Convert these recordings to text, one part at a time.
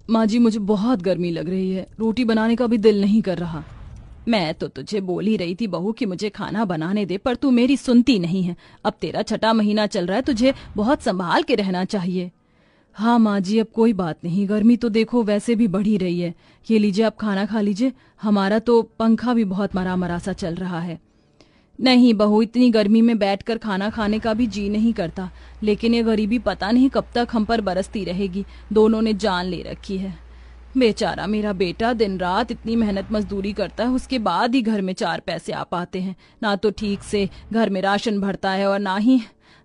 माँ जी मुझे बहुत गर्मी लग रही है, रोटी बनाने का भी दिल नहीं कर रहा। मैं तो तुझे बोल ही रही थी बहू कि मुझे खाना बनाने दे, पर तू मेरी सुनती नहीं है। अब तेरा छठा महीना चल रहा है, तुझे बहुत संभाल के रहना चाहिए। हाँ माँ जी, अब कोई बात नहीं, गर्मी तो देखो वैसे भी बढ़ ही रही है। ये लीजिए, आप खाना खा लीजिए। हमारा तो पंखा भी बहुत मरा मरा सा चल रहा है। नहीं बहू, इतनी गर्मी में बैठकर खाना खाने का भी जी नहीं करता, लेकिन ये गरीबी पता नहीं कब तक हम पर बरसती रहेगी। दोनों ने जान ले रखी है। बेचारा मेरा बेटा दिन रात इतनी मेहनत मजदूरी करता है, उसके बाद ही घर में 4 पैसे आ पाते हैं। ना तो ठीक से घर में राशन भरता है और ना ही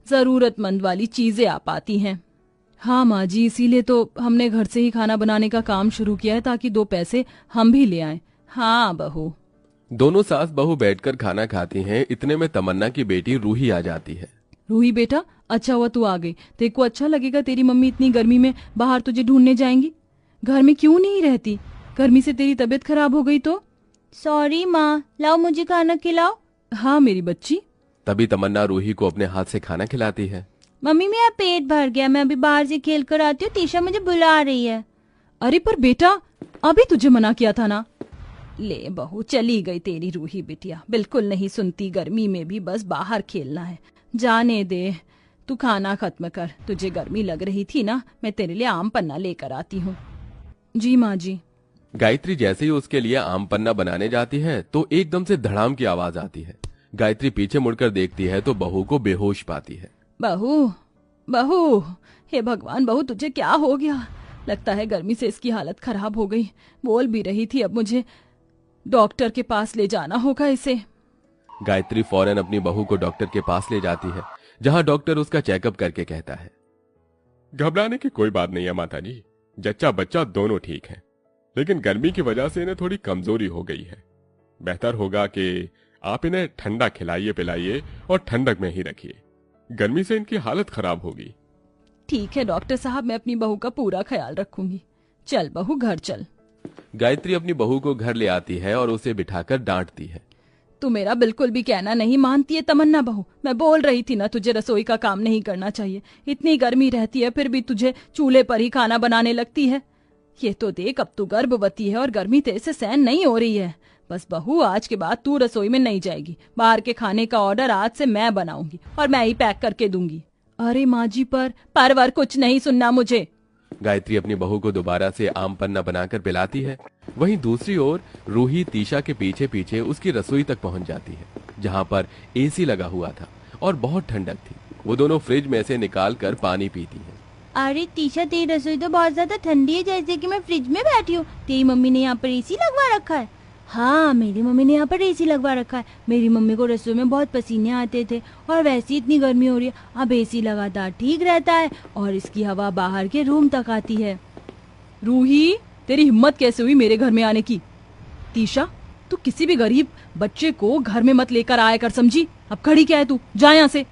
जरूरतमंद वाली चीजें आ पाती हैं। हाँ माँ जी, इसीलिए तो हमने घर से ही खाना बनाने का काम शुरू किया है, ताकि 2 पैसे हम भी ले आएं। हाँ बहू। दोनों सास बहू बैठकर खाना खाती हैं। इतने में तमन्ना की बेटी रूही आ जाती है। रूही बेटा, अच्छा हुआ तू आ गई। तेरे को अच्छा लगेगा, तेरी मम्मी इतनी गर्मी में बाहर तुझे ढूंढने जाएंगी। घर में क्यों नहीं रहती? गर्मी से तेरी तबीयत खराब हो गई तो? सॉरी माँ, लाओ मुझे खाना खिलाओ। हाँ मेरी बच्ची। तभी तमन्ना रूही को अपने हाथ से खाना खिलाती है। मम्मी मेरा पेट भर गया, मैं अभी बाहर से खेल कर आती हूँ, तीशा मुझे बुला रही है। अरे पर बेटा, अभी तुझे मना किया था ना। ले बहू, चली गई तेरी रूही बिटिया, बिल्कुल नहीं सुनती। गर्मी में भी बस बाहर खेलना है। जाने दे, तू खाना खत्म कर। तुझे गर्मी लग रही थी ना, मैं तेरे लिए आम पन्ना लेकर आती हूँ। जी माँ जी। गायत्री जैसे ही उसके लिए आम पन्ना बनाने जाती है तो एकदम से धड़ाम की आवाज आती है। गायत्री पीछे मुड़कर देखती है तो बहू को बेहोश पाती है। बहू, बहू, हे भगवान बहू, तुझे क्या हो गया? लगता है गर्मी से इसकी हालत खराब हो गई। बोल भी रही थी अब मुझे डॉक्टर के पास ले जाना होगा इसे। गायत्री फौरन अपनी बहू को डॉक्टर के पास ले जाती है, जहां डॉक्टर उसका चेकअप करके कहता है, घबराने की कोई बात नहीं है माताजी, जच्चा बच्चा दोनों ठीक हैं, लेकिन गर्मी की वजह से इन्हें थोड़ी कमजोरी हो गई है। बेहतर होगा कि आप इन्हें ठंडा खिलाइए पिलाइए और ठंडक में ही रखिए, गर्मी से इनकी हालत खराब होगी। ठीक है डॉक्टर साहब, मैं अपनी बहू का पूरा ख्याल रखूंगी। चल बहू, घर चल। गायत्री अपनी बहू को घर ले आती है और उसे बिठाकर डांटती है। तू मेरा बिल्कुल भी कहना नहीं मानती है तमन्ना बहू। मैं बोल रही थी ना, तुझे रसोई का काम नहीं करना चाहिए। इतनी गर्मी रहती है फिर भी तुझे चूल्हे पर ही खाना बनाने लगती है। ये तो देख, अब तू गर्भवती है और गर्मी तेरे से सहन नहीं हो रही है। बस बहू, आज के बाद तू रसोई में नहीं जाएगी। बाहर के खाने का ऑर्डर आज से मैं बनाऊंगी और मैं ही पैक करके दूंगी। अरे माँ जी, परवर कुछ नहीं सुनना मुझे। गायत्री अपनी बहू को दोबारा से आम पन्ना बनाकर पिलाती है। वहीं दूसरी ओर रूही तीशा के पीछे पीछे उसकी रसोई तक पहुंच जाती है, जहां पर एसी लगा हुआ था और बहुत ठंडक थी। वो दोनों फ्रिज में से निकाल कर पानी पीती हैं। अरे तीशा, तेरी रसोई तो बहुत ज्यादा ठंडी है, जैसे कि मैं फ्रिज में बैठी हूँ। तेरी मम्मी ने यहाँ पर एसी लगवा रखा है? हाँ, मेरी मम्मी ने यहाँ पर एसी लगवा रखा है। मेरी मम्मी को रसोई में बहुत पसीने आते थे और वैसे इतनी गर्मी हो रही है, अब एसी लगातार ठीक रहता है और इसकी हवा बाहर के रूम तक आती है। रूही, तेरी हिम्मत कैसे हुई मेरे घर में आने की? तीशा, तू किसी भी गरीब बच्चे को घर में मत लेकर आया कर, समझी? अब खड़ी क्या है तू? जा यहाँ से।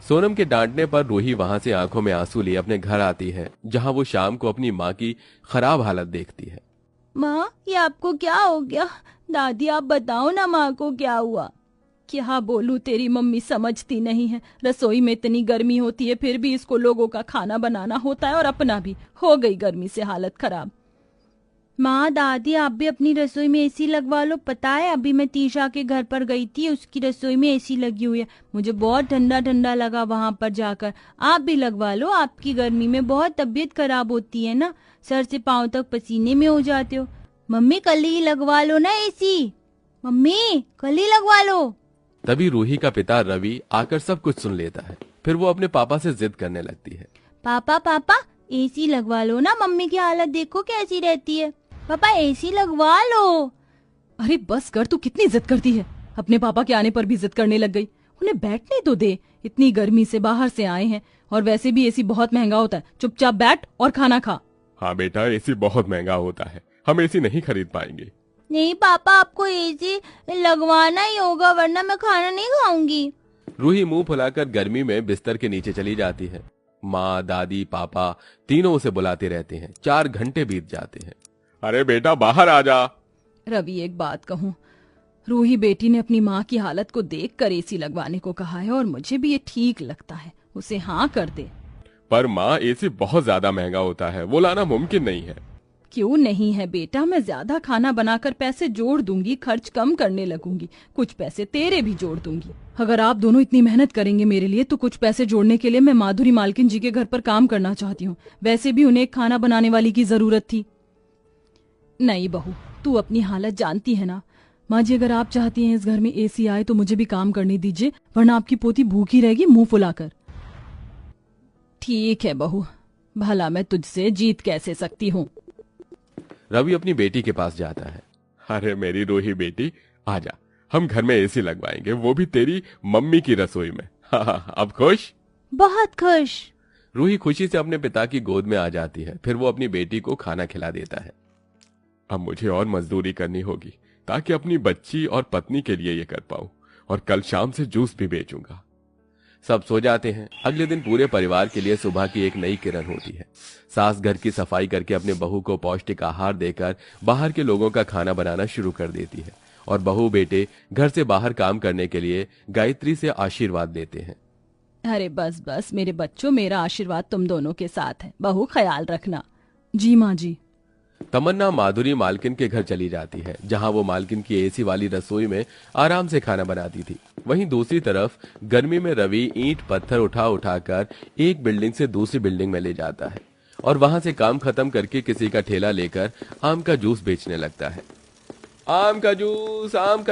सोनम के डांटने पर रूही वहां से आंखों में आंसू लिए अपने घर आती है, जहां वो शाम को अपनी माँ की खराब हालत देखती है। माँ, ये आपको क्या हो गया? दादी, आप बताओ ना माँ को क्या हुआ? क्या बोलूं, तेरी मम्मी समझती नहीं है। रसोई में इतनी गर्मी होती है फिर भी इसको लोगों का खाना बनाना होता है और अपना भी हो गई गर्मी से हालत खराब। माँ, दादी, आप भी अपनी रसोई में एसी लगवा लो। पता है, अभी मैं तीशा के घर पर गई थी, उसकी रसोई में एसी लगी हुई है। मुझे बहुत ठंडा ठंडा लगा वहां पर जाकर। आप भी लगवा लो, आपकी गर्मी में बहुत तबीयत खराब होती है ना, सर से पांव तक पसीने में हो जाते हो। मम्मी, कल ही लगवा लो ना एसी। मम्मी, कल ही लगवा लो। तभी रूही का पिता रवि आकर सब कुछ सुन लेता है। फिर वो अपने पापा से जिद करने लगती है। पापा, पापा, एसी लगवा लो ना, मम्मी की हालत देखो कैसी रहती है। पापा, एसी लगवा लो। अरे बस कर, तू कितनी जिद करती है। अपने पापा के आने पर भी जिद करने लग गई। उन्हें बैठने तो दे, इतनी गर्मी से बाहर से आए हैं और वैसे भी एसी बहुत महंगा होता है। चुपचाप बैठ और खाना खा। हाँ बेटा, एसी बहुत महंगा होता है, हम एसी नहीं खरीद पाएंगे। नहीं पापा, आपको एसी लगवाना ही होगा, वरना मैं खाना नहीं खाऊंगी। रूही मुंह फुलाकर गर्मी में बिस्तर के नीचे चली जाती है। माँ, दादी, पापा तीनों उसे बुलाते रहते हैं। 4 घंटे बीत जाते हैं। अरे बेटा, बाहर आ जा। रवि, एक बात कहूँ, रूही बेटी ने अपनी माँ की हालत को देखकर एसी लगवाने को कहा है और मुझे भी ये ठीक लगता है। उसे हाँ कर दे। पर माँ, एसी बहुत ज्यादा महंगा होता है, वो लाना मुमकिन नहीं है। क्यों नहीं है बेटा, मैं ज्यादा खाना बनाकर पैसे जोड़ दूंगी, खर्च कम करने लगूंगी, कुछ पैसे तेरे भी जोड़ दूंगी। अगर आप दोनों इतनी मेहनत करेंगे मेरे लिए तो कुछ पैसे जोड़ने के लिए मैं माधुरी मालकिन जी के घर पर काम करना चाहती हूँ। वैसे भी उन्हें एक खाना बनाने वाली की जरूरत थी। नहीं बहू, तू अपनी हालत जानती है ना। माँ जी, अगर आप चाहती हैं इस घर में एसी आए तो मुझे भी काम करने दीजिए, वरना आपकी पोती भूखी रहेगी मुंह फुलाकर। ठीक है बहू, भला मैं तुझसे जीत कैसे सकती हूँ। रवि अपनी बेटी के पास जाता है। अरे मेरी रूही बेटी, आजा, हम घर में एसी लगवाएंगे, वो भी तेरी मम्मी की रसोई में। हाँ, अब खुश? बहुत खुश। रूही खुशी से अपने पिता की गोद में आ जाती है। फिर वो अपनी बेटी को खाना खिला देता है। अब मुझे और मजदूरी करनी होगी ताकि अपनी बच्ची और पत्नी के लिए ये कर पाऊं, और कल शाम से जूस भी बेचूंगा। सब सो जाते हैं। अगले दिन पूरे परिवार के लिए सुबह की एक नई किरण होती है। सास घर की सफाई करके अपने बहू को पौष्टिक आहार देकर बाहर के लोगों का खाना बनाना शुरू कर देती है, और बहू बेटे घर से बाहर काम करने के लिए गायत्री से आशीर्वाद देते हैं। अरे बस बस मेरे बच्चों, मेरा आशीर्वाद तुम दोनों के साथ है। बहू ख्याल रखना। जी माँ जी। तमन्ना माधुरी मालकिन के घर चली जाती है, जहां वो मालकिन की एसी वाली रसोई में आराम से खाना बनाती थी। वहीं दूसरी तरफ गर्मी में रवि ईंट पत्थर उठा उठाकर एक बिल्डिंग से दूसरी बिल्डिंग में ले जाता है, और वहां से काम खत्म करके किसी का ठेला लेकर आम का जूस बेचने लगता है। आम का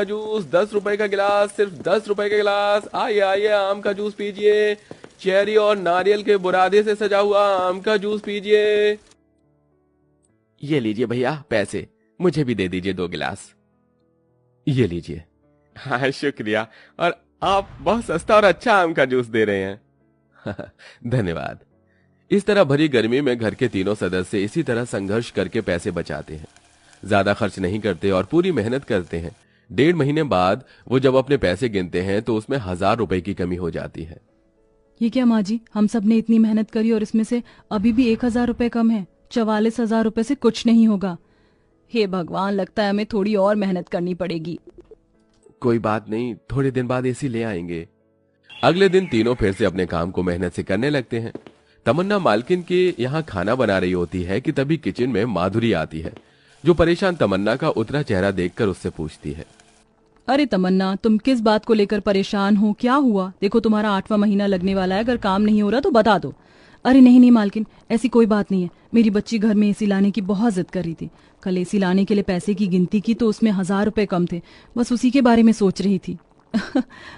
जूस 10 रुपए का गिलास, सिर्फ 10 रुपए का गिलास। आइए आइए, आम का जूस पीजिए, चेरी और नारियल के बुरादे से सजा हुआ आम का जूस पीजिए। ये लीजिए भैया पैसे, मुझे भी दे दीजिए 2 गिलास। ये लीजिए। हाँ शुक्रिया, और आप बहुत सस्ता और अच्छा आम का जूस दे रहे हैं। धन्यवाद। इस तरह भरी गर्मी में घर के तीनों सदस्य इसी तरह संघर्ष करके पैसे बचाते हैं। ज्यादा खर्च नहीं करते और पूरी मेहनत करते हैं। 1.5 महीने बाद वो जब अपने पैसे गिनते हैं तो उसमें 1000 रुपए की कमी हो जाती है। ये क्या माँ जी, हम सब ने इतनी मेहनत करी और इसमें से अभी भी 1000 रुपए कम है। 44,000 रुपए से कुछ नहीं होगा। हे भगवान, लगता है हमें थोड़ी और मेहनत करनी पड़ेगी। कोई बात नहीं, थोड़े दिन बाद एसी ले आएंगे। अगले दिन तीनों फिर से अपने काम को मेहनत से करने लगते हैं। तमन्ना मालकिन के यहाँ खाना बना रही होती है कि तभी किचन में माधुरी आती है, जो परेशान तमन्ना का उतरा चेहरा देखकर उससे पूछती है। अरे तमन्ना, तुम किस बात को लेकर परेशान हो? क्या हुआ? देखो तुम्हारा 8वां महीना लगने वाला है, अगर काम नहीं हो रहा तो बता दो। अरे नहीं नहीं मालकिन, ऐसी कोई बात नहीं है। मेरी बच्ची घर में एसी लाने की बहुत जिद कर रही थी। कल एसी लाने के लिए पैसे की गिनती की तो उसमें 1000 रुपए कम थे, बस उसी के बारे में सोच रही थी।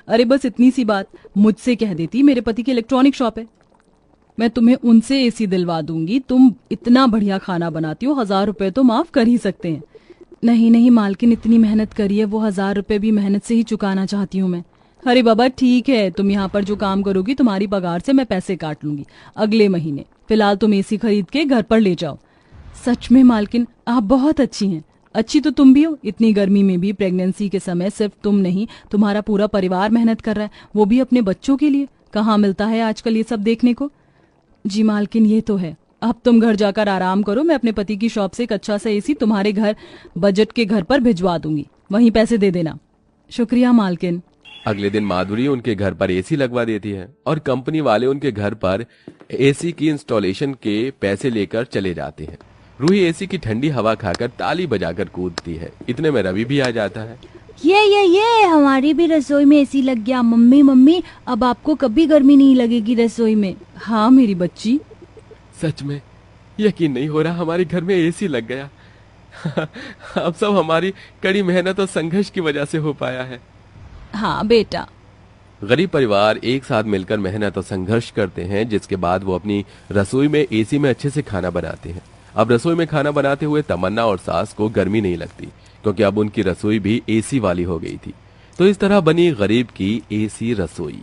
अरे बस इतनी सी बात मुझसे कह देती, मेरे पति की इलेक्ट्रॉनिक शॉप है, मैं तुम्हें उनसे एसी दिलवा दूंगी। तुम इतना बढ़िया खाना बनाती हो, 1000 रुपए तो माफ कर ही सकते हैं। नहीं नहीं मालकिन, इतनी मेहनत करी है, वो 1000 रुपए भी मेहनत से ही चुकाना चाहती हूँ मैं। अरे बाबा ठीक है, तुम यहाँ पर जो काम करोगी तुम्हारी पगार से मैं पैसे काट लूंगी अगले महीने। फिलहाल तुम एसी खरीद के घर पर ले जाओ। सच में मालकिन, आप बहुत अच्छी हैं। अच्छी तो तुम भी हो। इतनी गर्मी में भी प्रेगनेंसी के समय सिर्फ तुम नहीं, तुम्हारा पूरा परिवार मेहनत कर रहा है, वो भी अपने बच्चों के लिए। कहाँ मिलता है आजकल ये सब देखने को। जी मालकिन, ये तो है। अब तुम घर जाकर आराम करो, मैं अपने पति की शॉप से एक अच्छा सा एसी तुम्हारे घर बजट के घर पर भिजवा दूंगी, वहीं पैसे दे देना। शुक्रिया मालकिन। अगले दिन माधुरी उनके घर पर एसी लगवा देती है और कंपनी वाले उनके घर पर एसी की इंस्टॉलेशन के पैसे लेकर चले जाते हैं। रूही एसी की ठंडी हवा खाकर ताली बजाकर कूदती है। इतने में रवि भी आ जाता है। ये हमारी भी रसोई में एसी लग गया। मम्मी मम्मी, अब आपको कभी गर्मी नहीं लगेगी रसोई में। हाँ मेरी बच्ची। सच में यकीन नहीं हो रहा, हमारे घर में एसी लग गया। अब सब हमारी कड़ी मेहनत और संघर्ष की वजह से हो पाया है। हाँ बेटा। गरीब परिवार एक साथ मिलकर मेहनत और संघर्ष करते हैं, जिसके बाद वो अपनी रसोई में एसी में अच्छे से खाना बनाते हैं। अब रसोई में खाना बनाते हुए तमन्ना और सास को गर्मी नहीं लगती, क्योंकि अब उनकी रसोई भी एसी वाली हो गई थी। तो इस तरह बनी गरीब की एसी रसोई।